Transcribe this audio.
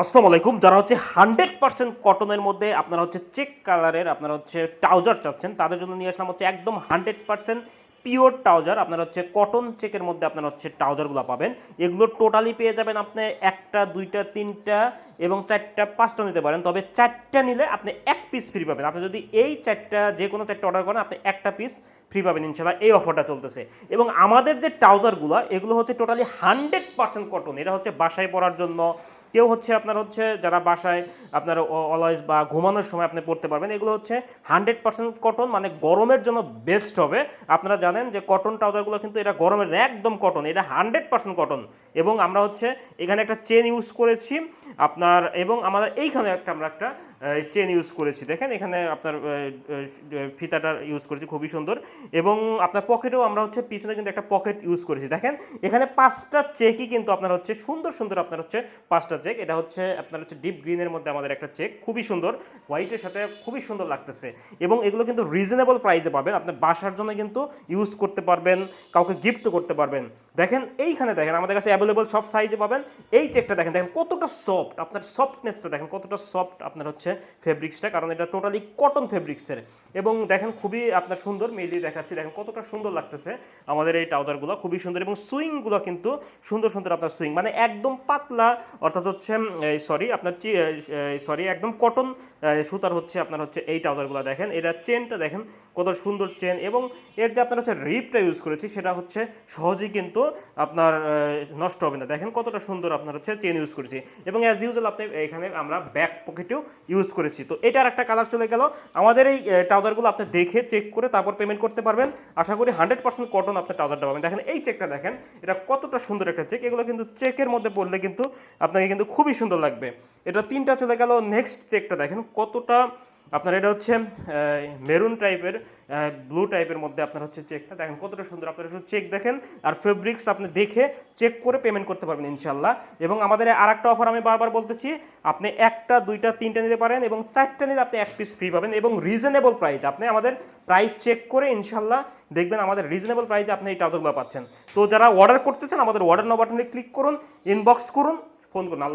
আসসালামু আলাইকুম। যারা হচ্ছে 100% কটনের মধ্যে আপনারা হচ্ছে চেক কালারের আপনারা হচ্ছে ট্রাউজার চাচ্ছেন, তাদের জন্য নিয়ে আসলাম হচ্ছে একদম 100% পিওর ট্রাউজার। আপনারা হচ্ছে কটন চেকের মধ্যে আপনারা হচ্ছে ট্রাউজারগুলো পাবেন। এগুলো টোটালি পেয়ে যাবেন আপনি একটা, দুইটা, তিনটা এবং চারটা, পাঁচটা নিতে পারেন। তবে চারটা নিলে আপনি এক পিস ফ্রি পাবেন। আপনি যদি এই চারটা যে কোনো চারটা অর্ডার করেন, আপনি একটা পিস ফ্রি পাবেন ইনশাল্লাহ। এই অফারটা চলতেছে। এবং আমাদের যে ট্রাউজারগুলো এগুলো হচ্ছে টোটালি 100% কটন। এটা হচ্ছে বাসায় পরার জন্য, কেউ হচ্ছে আপনার হচ্ছে যারা বাসায় আপনার অলওয়েজ বা ঘুমানোর সময় আপনি পড়তে পারবেন। এগুলো হচ্ছে 100% কটন, মানে গরমের জন্য বেস্ট হবে। আপনারা জানেন যে কটন ট্রাউজারগুলো কিন্তু এটা গরমের একদম কটন, এটা 100% কটন। এবং আমরা হচ্ছে এখানে একটা চেন ইউজ করেছি আপনার, এবং আমাদের এইখানে আমরা একটা চেন ইউজ করেছি। দেখেন এখানে আপনার ফিতাটা ইউজ করেছি, খুবই সুন্দর। এবং আপনার পকেটেও আমরা হচ্ছে পিছনে কিন্তু একটা পকেট ইউজ করেছি। দেখেন এখানে পাঁচটা চেকই কিন্তু আপনার হচ্ছে সুন্দর সুন্দর আপনার হচ্ছে পাঁচটা চেক। এটা হচ্ছে আপনার হচ্ছে ডিপ গ্রিনের মধ্যে আমাদের একটা চেক, খুবই সুন্দর, হোয়াইটের সাথে খুবই সুন্দর লাগতেছে। এবং এগুলো কিন্তু রিজনেবল প্রাইসে পাবেন, আপনার বাসার জন্য কিন্তু ইউজ করতে পারবেন, কাউকে গিফট করতে পারবেন। দেখেন এইখানে দেখেন আমাদের কাছে অ্যাভেলেবল সব সাইজে পাবেন। এই চেকটা দেখেন, দেখেন কতটা সফট, আপনার সফটনেসটা দেখেন কতটা সফট আপনার হচ্ছে ফেব্রিক্সটা, কারণ এটা টোটালি কটন ফেব্রিক্সের। এবং দেখেন খুবই আপনার সুন্দর, মেলি দেখাচ্ছি, দেখেন কতটা সুন্দর লাগতেছে আমাদের এই ট্রাউজারগুলো, খুবই সুন্দর। এবং সুইংগুলো কিন্তু সুন্দর সুন্দর আপনার সুইং, মানে একদম পাতলা, অর্থাৎ হচ্ছে একদম কটন সুতার হচ্ছে আপনার হচ্ছে এই ট্রাউজারগুলো। দেখেন এটা চেনটা দেখেন কত সুন্দর চেন, এবং এর যে আপনার হচ্ছে রিপটা ইউজ করেছি সেটা হচ্ছে সহজেই কিন্তু আপনার নষ্ট হবে না। দেখেন কতটা সুন্দর আপনার হচ্ছে চেন ইউজ করেছি। এবং অ্যাজ ইউজুয়াল আপনি এখানে আমরা ব্যাক পকেটেও ইউজ করেছি। তো এটার একটা কালার চলে গেল। আমাদের এই ট্রাউজারগুলো আপনি দেখে চেক করে তারপর পেমেন্ট করতে পারবেন। আশা করি 100% কটন আপনার ট্রাউজারটা পাবেন। দেখেন এই চেকটা দেখেন, এটা কতটা সুন্দর একটা চেক। এগুলো কিন্তু চেকের মধ্যে পড়লে কিন্তু আপনাকে কিন্তু খুবই সুন্দর লাগবে। এটা তিনটা চলে গেল। নেক্সট চেকটা দেখেন কতটা আপনার, এটা হচ্ছে মেরুন টাইপের, ব্লু টাইপের মধ্যে আপনার হচ্ছে চেকটা দেখেন কতটা সুন্দর। আপনার শুধু চেক দেখেন আর ফেব্রিক্স আপনি দেখে চেক করে পেমেন্ট করতে পারবেন ইনশাল্লাহ। এবং আমাদের আর একটা অফার আমি বারবার বলতেছি, আপনি একটা, দুইটা, তিনটা নিতে পারেন এবং চারটা নিলে আপনি এক পিস ফ্রি পাবেন। এবং রিজনেবল প্রাইস, আপনি আমাদের প্রাইস চেক করে ইনশাল্লাহ দেখবেন আমাদের রিজনেবল প্রাইসে আপনি এই ট্রাউজারগুলো পাচ্ছেন। তো যারা অর্ডার করতেছেন আমাদের অর্ডার নাও বাটনে ক্লিক করুন, ইনবক্স করুন, ফোন করুন। আল্লাহ।